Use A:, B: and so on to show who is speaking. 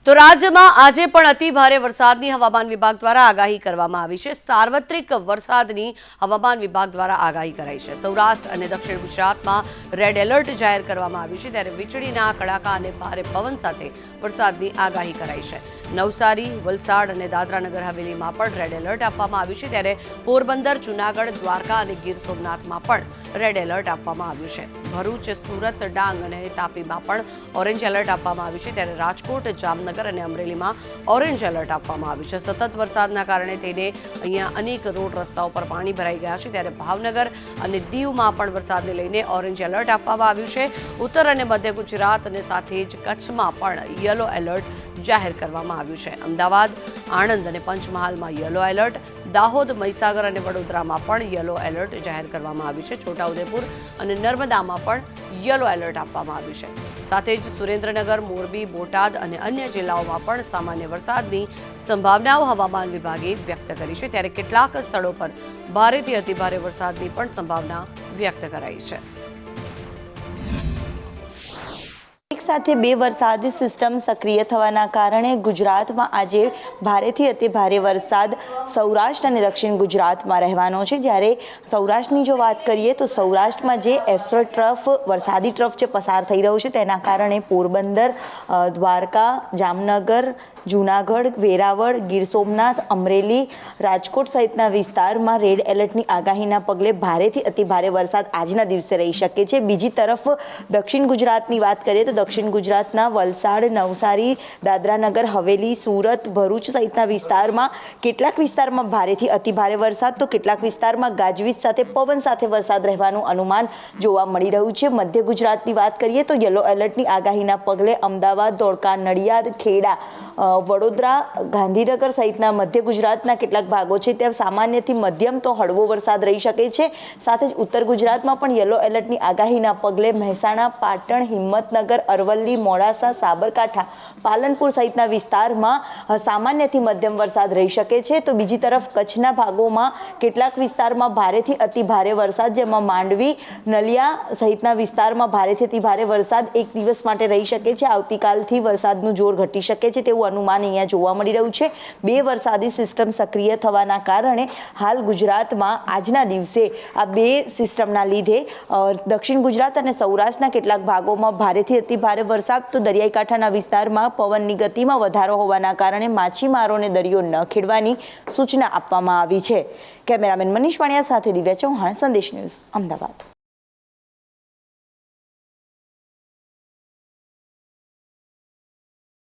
A: તો રાજ્યમાં આજે પણ અતિ ભારે વરસાદની હવામાન વિભાગ દ્વારા આગાહી કરવામાં આવી છે। સાર્વત્રિક વરસાદની હવામાન વિભાગ દ્વારા આગાહી કરાઈ છે। સૌરાષ્ટ્ર અને દક્ષિણ ગુજરાતમાં રેડ એલર્ટ જાહેર કરવામાં આવ્યું છે, ત્યારે વીજળીના કડાકા અને ભારે પવન સાથે વરસાદની આગાહી કરાઈ છે। નવસારી, વલસાડ અને દાદરાનગર હવેલીમાં પણ રેડ એલર્ટ આપવામાં આવ્યું છે, ત્યારે પોરબંદર, જૂનાગઢ, દ્વારકા અને ગીર સોમનાથમાં પણ રેડ એલર્ટ આપવામાં આવ્યું છે। ભરૂચ, સુરત, ડાંગ અને તાપીમાં પણ ઓરેન્જ એલર્ટ આપવામાં આવ્યું છે, ત્યારે રાજકોટ, જામનગર અને અમરેલીમાં ઓરેન્જ એલર્ટ આપવામાં આવ્યું છે। સતત વરસાદના કારણે તેને અહીંયા અનેક રોડ રસ્તાઓ પર પાણી ભરાઈ ગયા છે, ત્યારે ભાવનગર અને દીવમાં પણ વરસાદને લઈને ઓરેન્જ એલર્ટ આપવામાં આવ્યું છે। ઉત્તર અને મધ્ય ગુજરાત અને સાથે જ કચ્છમાં પણ યલો એલર્ટ જાહેર કરવામાં આવ્યું છે। અમદાવાદ, આણંદ અને પંચમહાલમાં યલો એલર્ટ, દાહોદ, મહીસાગર અને વડોદરામાં પણ યલો એલર્ટ જાહેર કરવામાં આવ્યું છે। છોટાઉદેપુર અને નર્મદામાં પણ યલો એલર્ટ આપવામાં આવ્યું છે। સાથે જ સુરેન્દ્રનગર, મોરબી, બોટાદ અને અન્ય જિલ્લાઓમાં પણ સામાન્ય વરસાદની સંભાવનાઓ હવામાન વિભાગે વ્યક્ત કરી છે, ત્યારે કેટલાક સ્થળો પર ભારેથી અતિભારે વરસાદની પણ સંભાવના વ્યક્ત કરાઈ છે।
B: સાથે બે વરસાદી સિસ્ટમ સક્રિય થવાના કારણે ગુજરાતમાં આજે ભારેથી અતિ ભારે વરસાદ સૌરાષ્ટ્ર અને દક્ષિણ ગુજરાતમાં રહેવાનો છે। જ્યારે સૌરાષ્ટ્રની જો વાત કરીએ તો સૌરાષ્ટ્રમાં જે એફ્સર ટ્રફ વરસાદી ટ્રફ જે પસાર થઈ રહ્યો છે તેના કારણે પોરબંદર, દ્વારકા, જામનગર, જૂનાગઢ, વેરાવળ, ગીર સોમનાથ, અમરેલી, રાજકોટ સહિતના વિસ્તારમાં રેડ એલર્ટની આગાહીના પગલે ભારેથી અતિ ભારે વરસાદ આજના દિવસે રહી શકે છે। બીજી તરફ દક્ષિણ ગુજરાતની વાત કરીએ તો દક્ષિણ ગુજરાતના વલસાડ, નવસારી, દાદરાનગર હવેલી, સુરત, ભરૂચ સહિતના વિસ્તારમાં કેટલાક વિસ્તારમાં ભારેથી અતિ ભારે વરસાદ તો કેટલાક વિસ્તારમાં ગાજવીજ સાથે પવન સાથે વરસાદ રહેવાનું અનુમાન જોવા મળી રહ્યું છે। મધ્ય ગુજરાતની વાત કરીએ તો યલો એલર્ટની આગાહીના પગલે અમદાવાદ, ધોળકા, નડિયાદ, ખેડા, વડોદરા, ગાંધીનગર સહિતના મધ્ય ગુજરાતના કેટલાક ભાગો છે ત્યાં સામાન્યથી મધ્યમ તો હળવો વરસાદ રહી શકે છે। સાથે જ ઉત્તર ગુજરાતમાં પણ યલો એલર્ટની આગાહીના પગલે મહેસાણા, પાટણ, હિંમતનગર, અરવલ્લી, મોડાસા, સાબરકાંઠા, પાલનપુર સહિતના વિસ્તારમાં સામાન્યથી મધ્યમ વરસાદ રહી શકે છે। તો બીજી તરફ કચ્છના ભાગોમાં કેટલાક વિસ્તારમાં ભારેથી અતિ ભારે વરસાદ, જેમાં માંડવી, નલિયા સહિતના વિસ્તારમાં ભારેથી અતિ ભારે વરસાદ એક દિવસ માટે રહી શકે છે। આવતીકાલથી વરસાદનું જોર ઘટી શકે છે તેવું અનુમાન અહીંયા જોવા મળી રહ્યું છે। બે વરસાદી સિસ્ટમ સક્રિય થવાના કારણે હાલ ગુજરાતમાં આજના દિવસે આ બે સિસ્ટમના લીધે દક્ષિણ ગુજરાત અને સૌરાષ્ટ્રના કેટલાક ભાગોમાં ભારેથી અતિ ભારે વરસાદ તો દરિયાઈ કાંઠાના વિસ્તારમાં પવનની ગતિમાં વધારો હોવાના કારણે માછીમારોને દરિયો ન ખેડવાની સૂચના આપવામાં આવી છે। કેમેરામેન મનીષ વાણિયા સાથે દિવ્યા ચૌહાણ, સંદેશ ન્યૂઝ, અમદાવાદ।